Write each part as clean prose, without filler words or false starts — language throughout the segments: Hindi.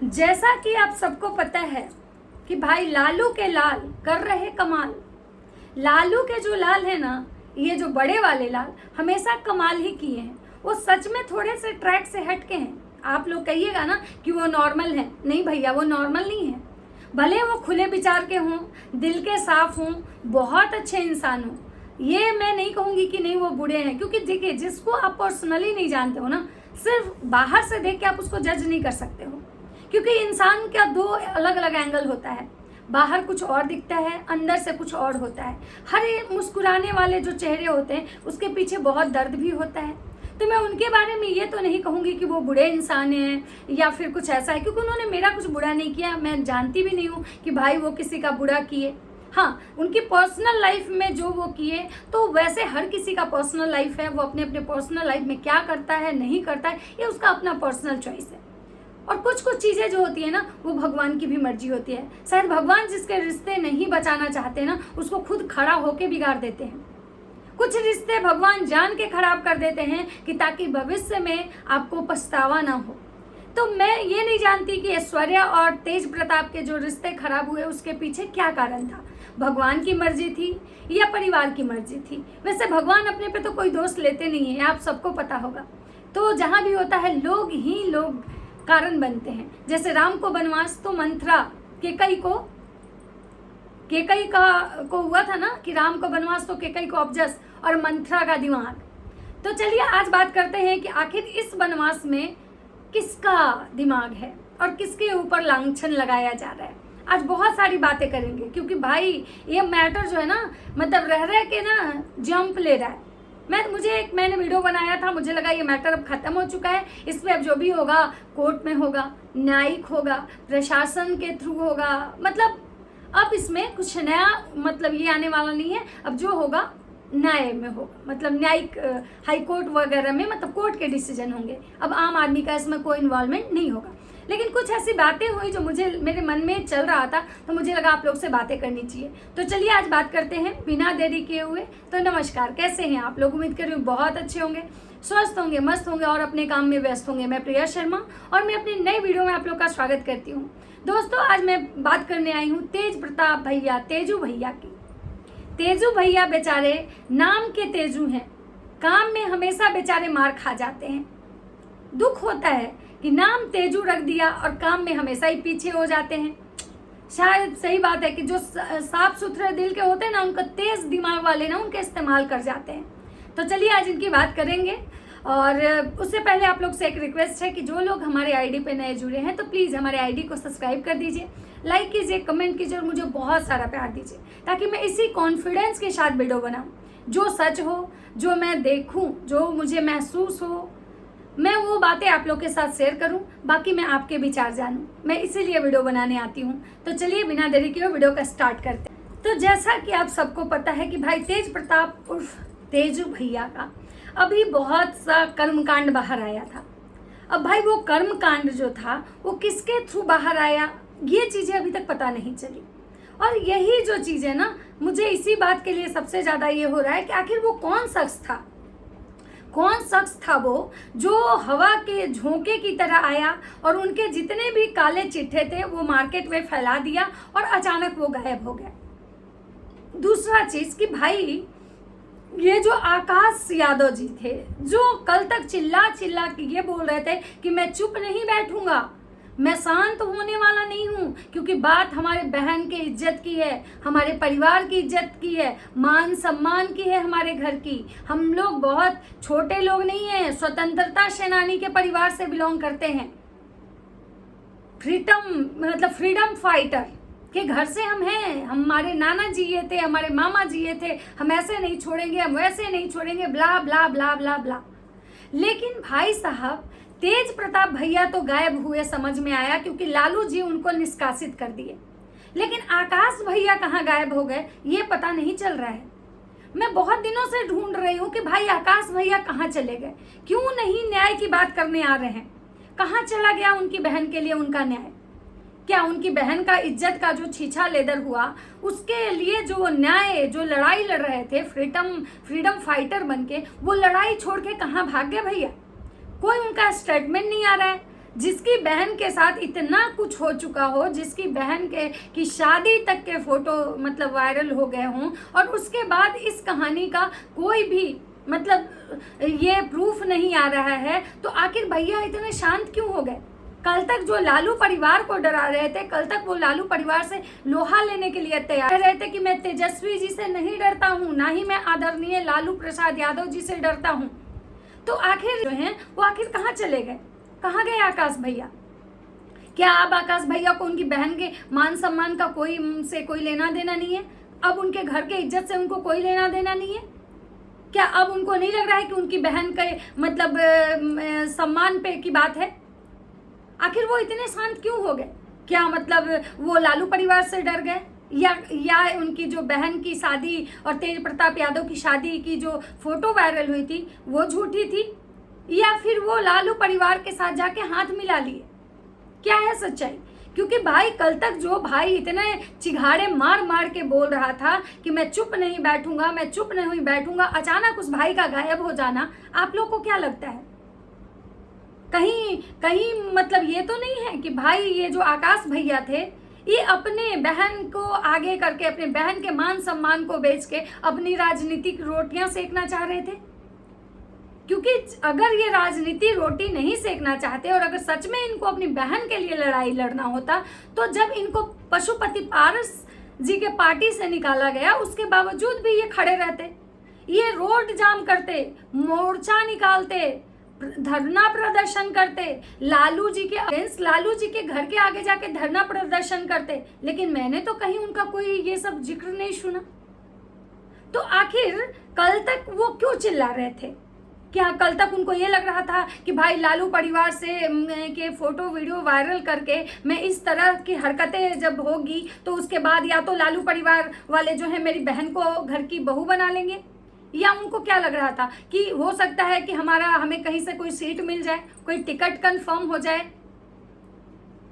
जैसा कि आप सबको पता है कि भाई लालू के लाल कर रहे कमाल। लालू के जो लाल है ना, ये जो बड़े वाले लाल हमेशा कमाल ही किए हैं। वो सच में थोड़े से ट्रैक से हटके हैं। आप लोग कहिएगा ना कि वो नॉर्मल है, नहीं भैया वो नॉर्मल नहीं है। भले वो खुले विचार के हों, दिल के साफ हों, बहुत अच्छे इंसान हों, ये मैं नहीं कहूँगी कि नहीं वो बुरे हैं। क्योंकि देखिए, जिसको आप पर्सनली नहीं जानते हो ना, सिर्फ बाहर से देख के आप उसको जज नहीं कर सकते हो। क्योंकि इंसान का दो अलग अलग एंगल होता है, बाहर कुछ और दिखता है, अंदर से कुछ और होता है। हर मुस्कुराने वाले जो चेहरे होते हैं उसके पीछे बहुत दर्द भी होता है। तो मैं उनके बारे में ये तो नहीं कहूँगी कि वो बुरे इंसान हैं या फिर कुछ ऐसा है, क्योंकि उन्होंने मेरा कुछ बुरा नहीं किया। मैं जानती भी नहीं हूँ कि भाई वो किसी का बुरा किए। हाँ, उनकी पर्सनल लाइफ में जो वो किए, तो वैसे हर किसी का पर्सनल लाइफ है। वो अपने अपने पर्सनल लाइफ में क्या करता है नहीं करता है, ये उसका अपना पर्सनल चॉइस है। और कुछ कुछ चीज़ें जो होती है ना, वो भगवान की भी मर्जी होती है। शायद भगवान जिसके रिश्ते नहीं बचाना चाहते ना, उसको खुद खड़ा होके बिगाड़ देते हैं। कुछ रिश्ते भगवान जान के खराब कर देते हैं कि ताकि भविष्य में आपको पछतावा ना हो। तो मैं ये नहीं जानती कि ऐश्वर्या और तेज प्रताप के जो रिश्ते खराब हुए उसके पीछे क्या कारण था। भगवान की मर्जी थी या परिवार की मर्जी थी। वैसे भगवान अपने पे तो कोई दोष लेते नहीं है, आप सबको पता होगा। तो जहाँ भी होता है लोग ही लोग कारण बनते हैं। जैसे राम को वनवास तो मंथरा केकई को हुआ था ना, कि राम को वनवास तो केकई को अपजस और मंथरा का दिमाग। तो चलिए आज बात करते हैं कि आखिर इस वनवास में किसका दिमाग है और किसके ऊपर लांछन लगाया जा रहा है। आज बहुत सारी बातें करेंगे, क्योंकि भाई ये मैटर जो है ना, मतलब रह के ना जंप ले रहा है। मैंने वीडियो बनाया था, मुझे लगा ये मैटर अब खत्म हो चुका है। इस पे अब जो भी होगा कोर्ट में होगा, न्यायिक होगा, प्रशासन के थ्रू होगा। मतलब अब इसमें कुछ नया मतलब ये आने वाला नहीं है। अब जो होगा न्याय में होगा, मतलब न्यायिक हाई कोर्ट वगैरह में, मतलब कोर्ट के डिसीजन होंगे। अब आम आदमी का इसमें कोई इन्वॉल्वमेंट नहीं होगा। लेकिन कुछ ऐसी बातें हुई जो मेरे मन में चल रहा था, तो मुझे लगा आप लोग से बातें करनी चाहिए। तो चलिए आज बात करते हैं बिना देरी किए हुए। तो नमस्कार, कैसे हैं आप लोग? उम्मीद कर रही हूँ बहुत अच्छे होंगे, स्वस्थ होंगे, मस्त होंगे और अपने काम में व्यस्त होंगे। मैं प्रिया शर्मा और मैं अपनी नई वीडियो में आप लोग का स्वागत करती हूँ। दोस्तों, आज मैं बात करने आई हूँ तेज प्रताप भैया, तेजू भैया की। तेजू भैया बेचारे नाम के तेजू हैं, काम में हमेशा बेचारे मार खा जाते हैं। दुख होता है कि नाम तेजू रख दिया और काम में हमेशा ही पीछे हो जाते हैं। शायद सही बात है कि जो साफ सुथरे दिल के होते हैं ना, उनका तेज दिमाग वाले ना उनके इस्तेमाल कर जाते हैं। तो चलिए आज इनकी बात करेंगे। और उससे पहले आप लोग से एक रिक्वेस्ट है कि जो लोग हमारे आईडी पे नए जुड़े हैं तो प्लीज़ हमारे आईडी को सब्सक्राइब कर दीजिए, लाइक कीजिए, कमेंट कीजिए और मुझे बहुत सारा प्यार दीजिए, ताकि मैं इसी कॉन्फिडेंस के साथ वीडियो बनाऊँ। जो सच हो, जो मैं देखूँ, जो मुझे महसूस हो, मैं वो बातें आप लोग के साथ शेयर करूं। बाकी मैं आपके विचार जानूं, मैं इसीलिए वीडियो बनाने आती हूं। तो चलिए बिना देरी किए वीडियो का स्टार्ट करते हैं। तो जैसा कि आप सबको पता है कि भाई तेज प्रताप उर्फ तेजू भैया का अभी बहुत सा कर्मकांड बाहर आया था। अब भाई वो कर्मकांड जो था वो किसके थ्रू बाहर आया, ये चीज़ें अभी तक पता नहीं चली। और यही जो चीज़ है ना, मुझे इसी बात के लिए सबसे ज़्यादा ये हो रहा है कि आखिर वो कौन शख्स था वो जो हवा के झोंके की तरह आया और उनके जितने भी काले चिट्ठे थे वो मार्केट में फैला दिया और अचानक वो गायब हो गया। दूसरा चीज कि भाई ये जो आकाश यादव जी थे, जो कल तक चिल्ला चिल्ला के ये बोल रहे थे कि मैं चुप नहीं बैठूंगा, मैं शांत होने वाला नहीं हूँ, क्योंकि बात हमारे बहन के इज्जत की है, हमारे परिवार की इज्जत की है, मान सम्मान की है, हमारे घर की। हम लोग बहुत छोटे लोग नहीं हैं, स्वतंत्रता सेनानी के परिवार से बिलोंग करते हैं। फ्रीडम फाइटर के घर से हम हैं। हमारे नाना जी ये थे, हमारे मामा जी ये थे, हम ऐसे नहीं छोड़ेंगे, हम वैसे नहीं छोड़ेंगे, ब्ला ब्ला ब्ला ब्ला ब्ला। लेकिन भाई साहब तेज प्रताप भैया तो गायब हुए, समझ में आया, क्योंकि लालू जी उनको निष्कासित कर दिए। लेकिन आकाश भैया कहाँ गायब हो गए ये पता नहीं चल रहा है। मैं बहुत दिनों से ढूंढ रही हूँ कि भाई आकाश भैया कहाँ चले गए, क्यों नहीं न्याय की बात करने आ रहे हैं। कहाँ चला गया उनकी बहन के लिए उनका न्याय? क्या उनकी बहन का इज्जत का जो छीछा लेदर हुआ, उसके लिए जो न्याय, जो लड़ाई लड़ रहे थे फ्रीडम फाइटर बन के, वो लड़ाई छोड़ के कहाँ भाग गए भैया? कोई उनका स्टेटमेंट नहीं आ रहा है। जिसकी बहन के साथ इतना कुछ हो चुका हो, जिसकी बहन के की शादी तक के फोटो मतलब वायरल हो गए हों, और उसके बाद इस कहानी का कोई भी मतलब ये प्रूफ नहीं आ रहा है, तो आखिर भैया इतने शांत क्यों हो गए? कल तक जो लालू परिवार को डरा रहे थे, कल तक वो लालू परिवार से लोहा लेने के लिए तैयार रहे थे कि मैं तेजस्वी जी से नहीं डरता हूँ, ना ही मैं आदरणीय लालू प्रसाद यादव जी से डरता हूँ, तो आखिर जो है वो आखिर कहाँ चले गए? कहाँ गए आकाश भैया? क्या अब आकाश भैया को उनकी बहन के मान सम्मान का कोई लेना देना नहीं है? अब उनके घर के इज्जत से उनको कोई लेना देना नहीं है? क्या अब उनको नहीं लग रहा है कि उनकी बहन के मतलब सम्मान पे की बात है? आखिर वो इतने शांत क्यों हो गए? क्या मतलब वो लालू परिवार से डर गए, या उनकी जो बहन की शादी और तेज प्रताप यादव की शादी की जो फोटो वायरल हुई थी वो झूठी थी, या फिर वो लालू परिवार के साथ जाके हाथ मिला लिए? क्या है सच्चाई? क्योंकि भाई कल तक जो भाई इतने चिघाड़े मार मार के बोल रहा था कि मैं चुप नहीं बैठूंगा, मैं चुप नहीं बैठूंगा, अचानक उस भाई का गायब हो जाना आप लोग को क्या लगता है? कहीं मतलब ये तो नहीं है कि भाई ये जो आकाश भैया थे ये अपने बहन को आगे करके, अपने बहन के मान सम्मान को बेच के अपनी राजनीतिक रोटियां सेकना चाह रहे थे? क्योंकि अगर ये राजनीति रोटी नहीं सेकना चाहते और अगर सच में इनको अपनी बहन के लिए लड़ाई लड़ना होता, तो जब इनको पशुपति पारस जी के पार्टी से निकाला गया उसके बावजूद भी ये खड़े रहते, ये रोड जाम करते, मोर्चा निकालते, धरना प्रदर्शन करते, लालू जी के अगेंस्ट लालू जी के घर के आगे जाके धरना प्रदर्शन करते, लेकिन मैंने तो कहीं उनका कोई ये सब जिक्र नहीं सुना। तो आखिर कल तक वो क्यों चिल्ला रहे थे? क्या कल तक उनको ये लग रहा था कि भाई लालू परिवार से के फोटो वीडियो वायरल करके मैं इस तरह की हरकतें जब होगी तो उसके बाद या तो लालू परिवार वाले जो है मेरी बहन को घर की बहू बना लेंगे? या उनको क्या लग रहा था कि हो सकता है कि हमें कहीं से कोई सीट मिल जाए, कोई टिकट कंफर्म हो जाए?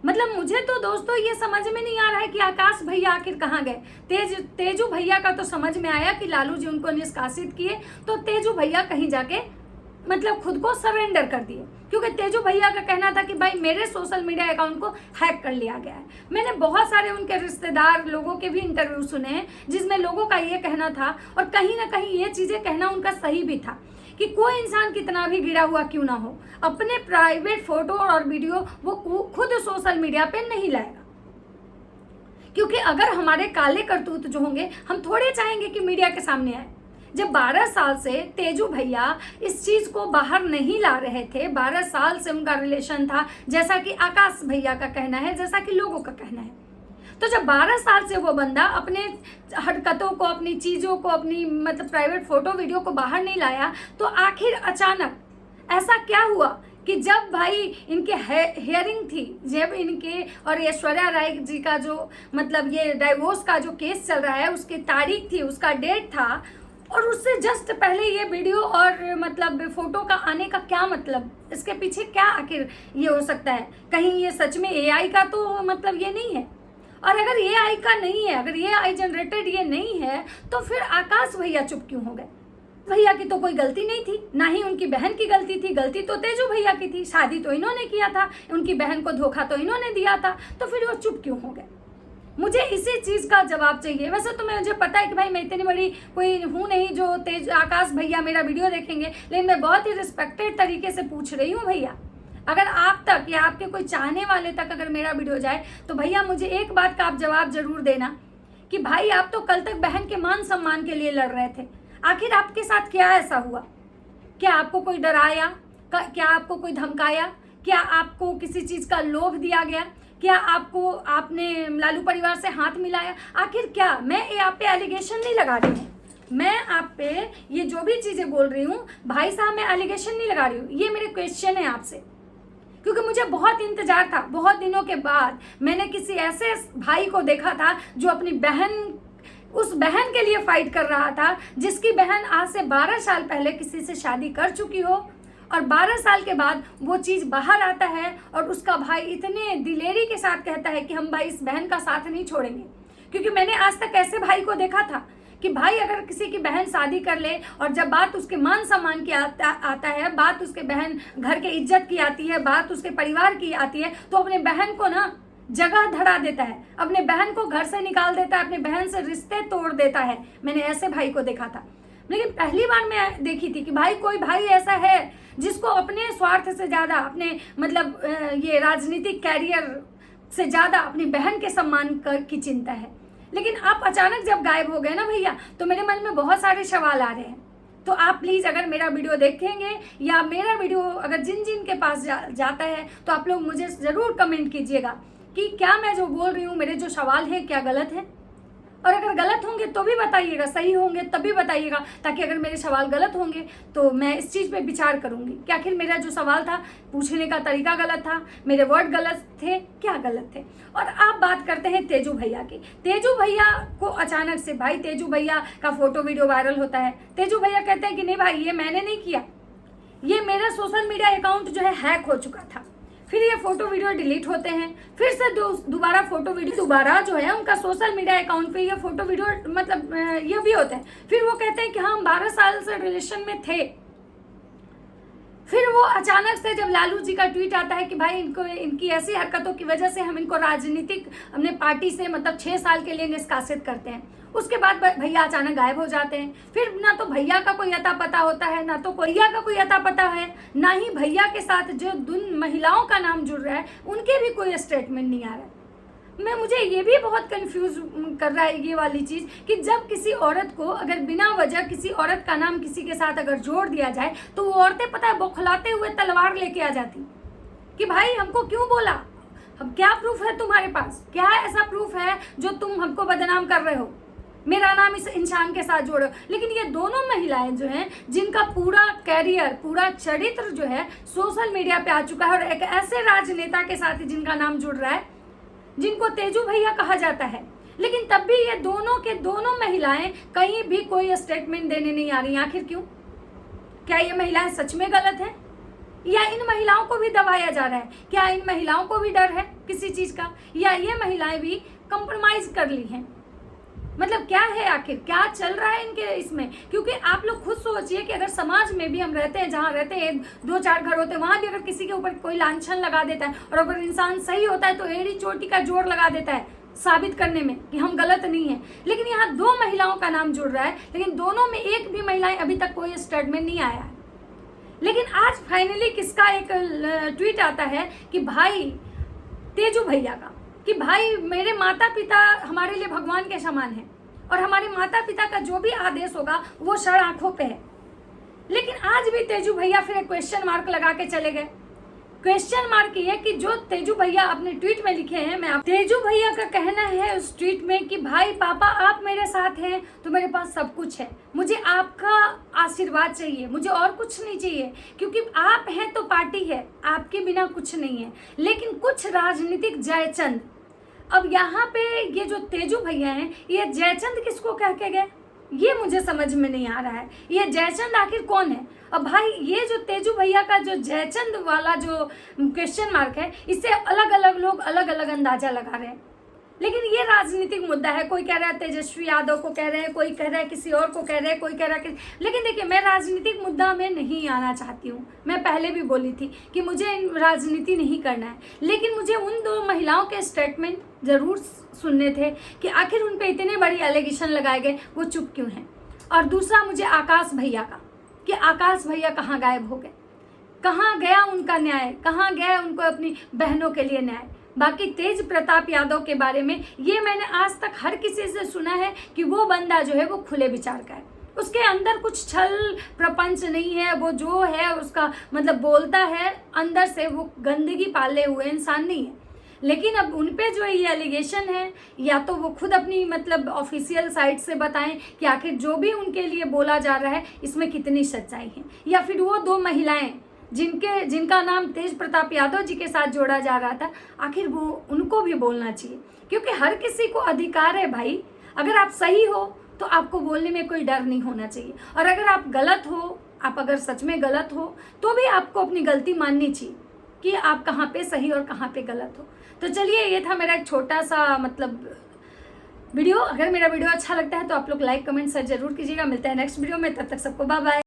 मतलब मुझे तो दोस्तों ये समझ में नहीं आ रहा है कि आकाश भैया आखिर कहाँ गए। तेजू भैया का तो समझ में आया कि लालू जी उनको निष्कासित किए, तो तेजू भैया कहीं जाके मतलब खुद को सरेंडर कर दिए, क्योंकि तेजू भैया का कहना था कि भाई मेरे सोशल मीडिया अकाउंट को हैक कर लिया गया है। मैंने बहुत सारे उनके रिश्तेदार लोगों के भी इंटरव्यू सुने हैं जिसमें लोगों का ये कहना था, और कहीं ना कहीं ये चीज़ें कहना उनका सही भी था, कि कोई इंसान कितना भी गिरा हुआ क्यों ना हो, अपने प्राइवेट फोटो और वीडियो वो खुद सोशल मीडिया पे नहीं लाएगा। क्योंकि अगर हमारे काले करतूत जो होंगे, हम थोड़े चाहेंगे कि मीडिया के सामने आए। जब 12 साल से तेजू भैया इस चीज़ को बाहर नहीं ला रहे थे, 12 साल से उनका रिलेशन था, जैसा कि आकाश भैया का कहना है, जैसा कि लोगों का कहना है, तो जब 12 साल से वो बंदा अपने हरकतों को, अपनी चीज़ों को, अपनी मतलब प्राइवेट फोटो वीडियो को बाहर नहीं लाया, तो आखिर अचानक ऐसा क्या हुआ कि जब भाई इनके हियरिंग थी, जब इनके और ऐश्वर्या राय जी का जो मतलब ये डाइवोर्स का जो केस चल रहा है उसकी तारीख थी, उसका डेट था, और उससे जस्ट पहले ये वीडियो और मतलब फोटो का आने का क्या मतलब, इसके पीछे क्या आखिर ये हो सकता है? कहीं ये सच में एआई का तो मतलब ये नहीं है? और अगर एआई का नहीं है, अगर एआई जनरेटेड ये नहीं है, तो फिर आकाश भैया चुप क्यों हो गए? भैया की तो कोई गलती नहीं थी, ना ही उनकी बहन की गलती थी, गलती तो तेजू भैया की थी, शादी तो इन्होंने किया था, उनकी बहन को धोखा तो इन्होंने दिया था, तो फिर वो चुप क्यों हो गए? मुझे इसी चीज़ का जवाब चाहिए। वैसे तो मुझे पता है कि भाई मैं इतनी बड़ी कोई हूँ नहीं जो आकाश भैया मेरा वीडियो देखेंगे, लेकिन मैं बहुत ही रिस्पेक्टेड तरीके से पूछ रही हूँ भैया, अगर आप तक या आपके कोई चाहने वाले तक अगर मेरा वीडियो जाए तो भैया मुझे एक बात का आप जवाब जरूर देना कि भाई आप तो कल तक बहन के मान सम्मान के लिए लड़ रहे थे, आखिर आपके साथ क्या ऐसा हुआ? क्या आपको कोई डराया? क्या आपको कोई धमकाया? क्या आपको किसी चीज़ का लोभ दिया गया? क्या आपने लालू परिवार से हाथ मिलाया? आखिर क्या? मैं आप पे एलिगेशन नहीं लगा रही हूँ, मैं आप पे ये जो भी चीज़ें बोल रही हूँ भाई साहब, मैं एलिगेशन नहीं लगा रही हूँ, ये मेरे क्वेश्चन है आपसे, क्योंकि मुझे बहुत इंतजार था। बहुत दिनों के बाद मैंने किसी ऐसे भाई को देखा था जो अपनी उस बहन के लिए फाइट कर रहा था, जिसकी बहन आज से 12 साल पहले किसी से शादी कर चुकी हो, और 12 साल के बाद वो चीज़ बाहर आता है और उसका भाई इतने दिलेरी के साथ कहता है कि हम भाई इस बहन का साथ नहीं छोड़ेंगे। क्योंकि मैंने आज तक ऐसे भाई को देखा था कि भाई अगर किसी की बहन शादी कर ले और जब बात उसके मान सम्मान की आता है, बात उसके बहन घर के इज्जत की आती है, बात उसके परिवार की आती है, तो अपने बहन को ना जगह धरा देता है, अपने बहन को घर से निकाल देता है, अपने बहन से रिश्ते तोड़ देता है। मैंने ऐसे भाई को देखा था। लेकिन पहली बार मैं देखी थी कि भाई कोई भाई ऐसा है जिसको अपने स्वार्थ से ज़्यादा, अपने मतलब ये राजनीतिक कैरियर से ज़्यादा अपनी बहन के सम्मान की चिंता है। लेकिन आप अचानक जब गायब हो गए ना भैया, तो मेरे मन में बहुत सारे सवाल आ रहे हैं। तो आप प्लीज़ अगर मेरा वीडियो देखेंगे या मेरा वीडियो अगर जिन जिन के पास जाता है, तो आप लोग मुझे ज़रूर कमेंट कीजिएगा कि क्या मैं जो बोल रही हूँ, मेरे जो सवाल है क्या गलत है, और अगर गलत होंगे तो भी बताइएगा, सही होंगे तब भी बताइएगा, ताकि अगर मेरे सवाल गलत होंगे तो मैं इस चीज़ पे विचार करूँगी कि आखिर मेरा जो सवाल था, पूछने का तरीका गलत था, मेरे वर्ड गलत थे, क्या गलत थे। और आप बात करते हैं तेजू भैया की। तेजू भैया को अचानक से, भाई तेजू भैया का फोटो वीडियो वायरल होता है। तेजू भैया कहते हैं कि नहीं भाई, ये मैंने नहीं किया, ये मेरा सोशल मीडिया अकाउंट जो है हैक हो चुका था। फिर ये फोटो वीडियो डिलीट होते हैं, फिर से दोबारा फोटो वीडियो दोबारा जो है उनका सोशल मीडिया अकाउंट पे ये फोटो वीडियो मतलब ये भी होते हैं। फिर वो कहते हैं कि हाँ हम 12 साल से रिलेशन में थे। फिर वो अचानक से जब लालू जी का ट्वीट आता है कि भाई इनकी ऐसी हरकतों की वजह से हम इनको राजनीतिक अपने पार्टी से मतलब 6 साल के लिए निष्कासित करते हैं, उसके बाद भैया अचानक गायब हो जाते हैं। फिर ना तो भैया का कोई अता पता होता है, ना तो भैया का कोई अता पता है, ना ही भैया के साथ जो जिन महिलाओं का नाम जुड़ रहा है उनके भी कोई स्टेटमेंट नहीं आ रहा है। मुझे ये भी बहुत कंफ्यूज कर रहा है ये वाली चीज़ कि जब किसी औरत को अगर बिना वजह किसी औरत का नाम किसी के साथ अगर जोड़ दिया जाए, तो वो औरतें पता है बौखलाते हुए तलवार लेके आ जाती कि भाई हमको क्यों बोला, हम क्या प्रूफ है तुम्हारे पास, क्या ऐसा प्रूफ है जो तुम हमको बदनाम कर रहे हो, मेरा नाम इस इंसान के साथ जोड़ो। लेकिन ये दोनों महिलाएं जो हैं जिनका पूरा कैरियर, पूरा चरित्र जो है सोशल मीडिया पे आ चुका है, और एक ऐसे राजनेता के साथ जिनका नाम जुड़ रहा है जिनको तेजू भैया कहा जाता है, लेकिन तब भी ये दोनों महिलाएं कहीं भी कोई स्टेटमेंट देने नहीं आ रही। आखिर क्यों? क्या ये महिलाएं सच में गलत हैं, या इन महिलाओं को भी दबाया जा रहा है? क्या इन महिलाओं को भी डर है किसी चीज का, या ये महिलाएं भी कंप्रोमाइज कर ली हैं? मतलब क्या है, आखिर क्या चल रहा है इनके इसमें? क्योंकि आप लोग खुद सोचिए कि अगर समाज में भी हम रहते हैं, जहाँ रहते हैं 2-4 घर होते हैं, वहां भी अगर किसी के ऊपर कोई लांछन लगा देता है और अगर इंसान सही होता है तो एड़ी चोटी का जोर लगा देता है साबित करने में कि हम गलत नहीं है। लेकिन यहाँ 2 महिलाओं का नाम जुड़ रहा है, लेकिन दोनों में एक भी महिलाएं अभी तक कोई स्टेटमेंट नहीं आया है। लेकिन आज फाइनली किसका एक ट्वीट आता है कि भाई तेजू भैया का, कि भाई मेरे माता पिता हमारे लिए भगवान के समान है और हमारे माता पिता का जो भी आदेश होगा वो सर आंखों पे है। लेकिन आज भी तेजू भैया फिर एक क्वेश्चन मार्क लगा के चले गए। क्वेश्चन मार्क ये कि जो तेजू भैया अपने ट्वीट में लिखे हैं, तेजू भैया का कहना है उस ट्वीट में कि भाई पापा आप मेरे साथ हैं तो मेरे पास सब कुछ है, मुझे आपका आशीर्वाद चाहिए, मुझे और कुछ नहीं चाहिए, क्योंकि आप हैं तो पार्टी है, आपके बिना कुछ नहीं है। लेकिन कुछ राजनीतिक जयचंद, अब यहाँ पे ये जो तेजू भैया हैं, ये जयचंद किसको कह के गए ये मुझे समझ में नहीं आ रहा है। ये जयचंद आखिर कौन है? अब भाई ये जो तेजू भैया का जो जयचंद वाला जो क्वेश्चन मार्क है, इससे अलग अलग लोग अलग अलग अंदाजा लगा रहे हैं। लेकिन ये राजनीतिक मुद्दा है, कोई कह रहा है तेजस्वी यादव को कह रहे हैं, कोई कह रहा है किसी और को कह रहे हैं, कोई कह रहा है लेकिन देखिए मैं राजनीतिक मुद्दा में नहीं आना चाहती हूँ। मैं पहले भी बोली थी कि मुझे राजनीति नहीं करना है, लेकिन मुझे उन 2 महिलाओं के स्टेटमेंट ज़रूर सुनने थे कि आखिर उन पर इतने बड़ी एलिगेशन लगाए गए, वो चुप क्यों हैं। और दूसरा मुझे आकाश भैया का, कि आकाश भैया कहाँ गायब हो गए, कहाँ गया उनका न्याय, कहाँ गया उनको अपनी बहनों के लिए न्याय। बाकी तेज प्रताप यादव के बारे में ये मैंने आज तक हर किसी से सुना है कि वो बंदा जो है वो खुले विचार का है, उसके अंदर कुछ छल प्रपंच नहीं है, वो जो है उसका मतलब बोलता है अंदर से, वो गंदगी पाले हुए इंसान नहीं है। लेकिन अब उन पे जो ये एलिगेशन है, या तो वो खुद अपनी मतलब ऑफिशियल साइट से बताएं कि आखिर जो भी उनके लिए बोला जा रहा है इसमें कितनी सच्चाई है, या फिर वो 2 महिलाएं जिनका नाम तेज प्रताप यादव जी के साथ जोड़ा जा रहा था, आखिर वो उनको भी बोलना चाहिए। क्योंकि हर किसी को अधिकार है भाई, अगर आप सही हो तो आपको बोलने में कोई डर नहीं होना चाहिए, और अगर आप गलत हो, आप अगर सच में गलत हो तो भी आपको अपनी गलती माननी चाहिए कि आप कहाँ पे सही और कहाँ पे गलत हो। तो चलिए ये था मेरा एक छोटा सा मतलब अगर मेरा वीडियो अच्छा लगता है तो आप लोग लाइक कमेंट शेयर जरूर कीजिएगा। मिलते हैं नेक्स्ट वीडियो में, तब तक सबको बाय बाय।